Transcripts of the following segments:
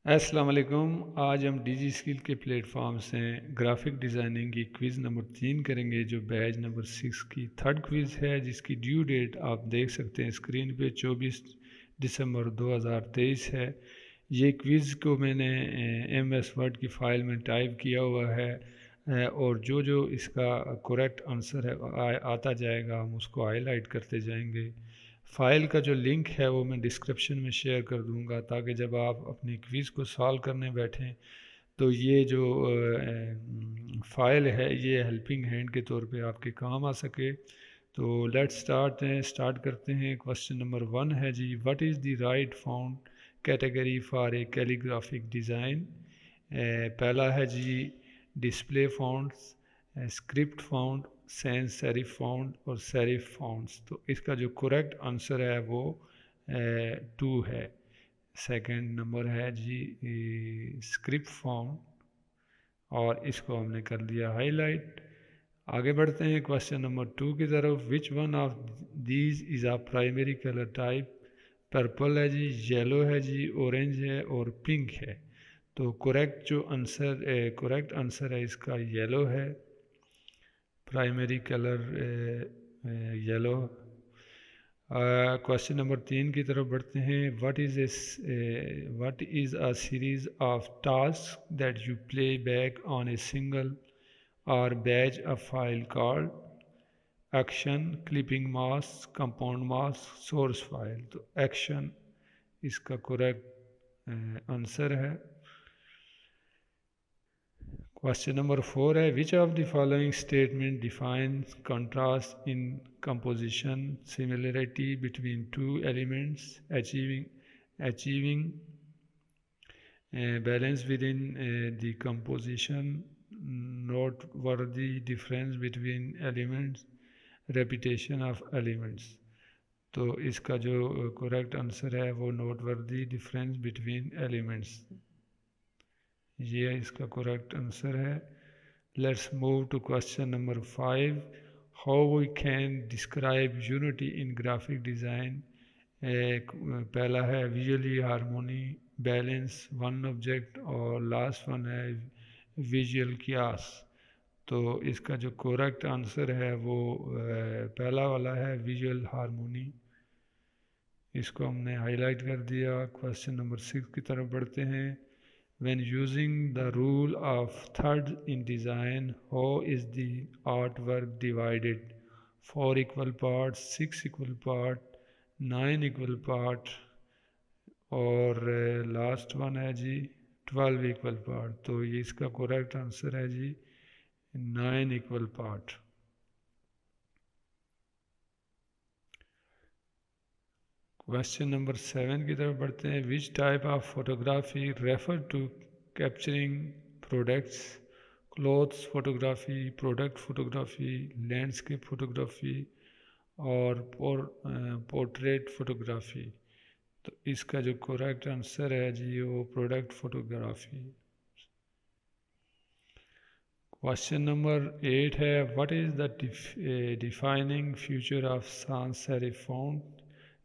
السلام علیکم۔ آج ہم ڈی جی اسکل کے پلیٹ فارم سے گرافک ڈیزائننگ کی کوئز نمبر 3 کریں گے، جو بیچ نمبر 6 کی تھرڈ کوئز ہے، جس کی ڈیو ڈیٹ آپ دیکھ سکتے ہیں اسکرین پہ 24 دسمبر 2023 ہے۔ یہ کوئز کو میں نے ایم ایس ورڈ کی فائل میں ٹائپ کیا ہوا ہے، اور جو اس کا کریکٹ آنسر ہے آتا جائے گا، ہم اس کو ہائی لائٹ کرتے جائیں گے۔ فائل کا جو لنک ہے وہ میں ڈسکرپشن میں شیئر کر دوں گا، تاکہ جب آپ اپنی کوئز کو سالو کرنے بیٹھیں تو یہ جو فائل ہے یہ ہیلپنگ ہینڈ کے طور پہ آپ کے کام آ سکے۔ تو لیٹ سٹارٹ کرتے ہیں۔ کوسچن نمبر 1 ہے جی، what is the right font category for a calligraphic design? پہلا ہے جی display fonts, script font, sans serif font اور سیرف فونٹس۔ تو اس کا جو کریکٹ آنسر ہے وہ 2 ہے۔ سیکنڈ نمبر ہے جی اسکرپٹ فونٹ، اور اس کو ہم نے کر دیا ہائی لائٹ۔ آگے بڑھتے ہیں کوسچن نمبر 2 کی طرف۔ وچ one of these is a primary colour type? Purple ہے جی، یلو ہے جی، اورنج ہے اور پنک ہے۔ تو کریکٹ آنسر ہے اس کا یلو ہے، primary colour yellow. Question number 3 کی طرف بڑھتے ہیں۔ What is a series of task that you play back on a single or batch a file card? Action, clipping mask, compound mask, source file. تو action اس کا correct answer ہے۔ Question number 4 ہے، which of the following statement defines contrast in composition similarity between two elements achieving balance within the composition note وردی difference between elements repetition of elements. تو اس کا جو correct answer ہے وہ note وردی difference between elements, یہ اس کا کریکٹ آنسر ہے۔ Let's move to question number 5۔ How we can describe unity in graphic design? پہلا ہے visually harmony, balance, one object, اور لاسٹ ون ہے ویژول کیاس۔ تو اس کا جو کریکٹ آنسر ہے وہ پہلا والا ہے ویژول ہارمونی، اس کو ہم نے ہائی لائٹ کر دیا۔ کوسچن نمبر 6 کی طرف بڑھتے ہیں۔ When using the rule of thirds in design, how is the artwork divided? 4 equal parts, 6 equal parts, 9 equal parts، اور لاسٹ ون ہے جی 12 equal parts۔ تو یہ اس کا کریکٹ آنسر ہے جی 9 equal parts۔ کوسچن نمبر 7 کی طرف بڑھتے ہیں۔ Which type of photography refer to capturing products? Clothes photography, product photography, landscape photography اور پورٹریٹ فوٹوگرافی۔ تو اس کا جو کریکٹ آنسر ہے جی وہ پروڈکٹ فوٹوگرافی۔ کوسچن نمبر 8 ہے، what is the defining feature of سانس سیرف font?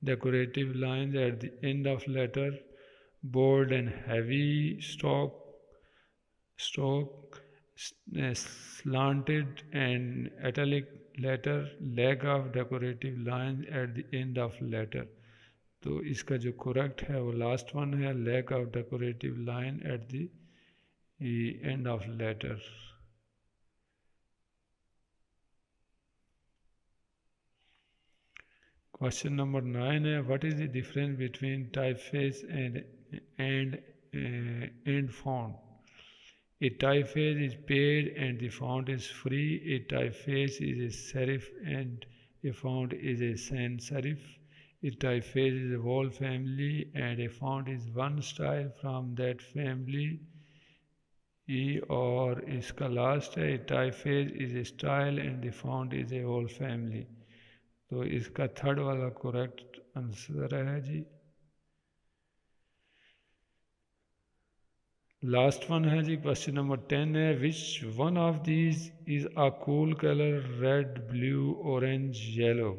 Decorative lines at the end of letter, bold and heavy stroke, slanted and italic letter, lack of decorative lines at the end of letter۔ تو اس کا جو correct ہے وہ last one ہے، lack of decorative line at the end of letter. Question number 9 ہے، what is the difference between typeface and font? A typeface is paid and the font is free. A typeface is a serif and a font is a sans serif. A typeface is a whole family and a font is one style from that family. اور اس کا last ہے، a typeface is a style and the font is a whole family۔ تو اس کا third والا correct answer ہے جی last one ہے جی۔ Question number 10 ہے، which one of these is a cool colour? Red, blue, orange, yellow.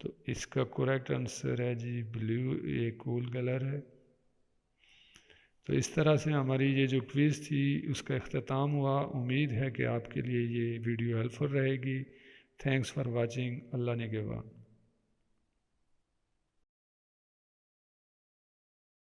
تو اس کا کریکٹ آنسر ہے جی بلیو، یہ کول کلر ہے۔ تو اس طرح سے ہماری یہ جو کوئز تھی اس کا اختتام ہوا. امید ہے کہ آپ کے لیے یہ ویڈیو ہیلپ فل رہے گی. Thanks for watching. اللہ نگہبان.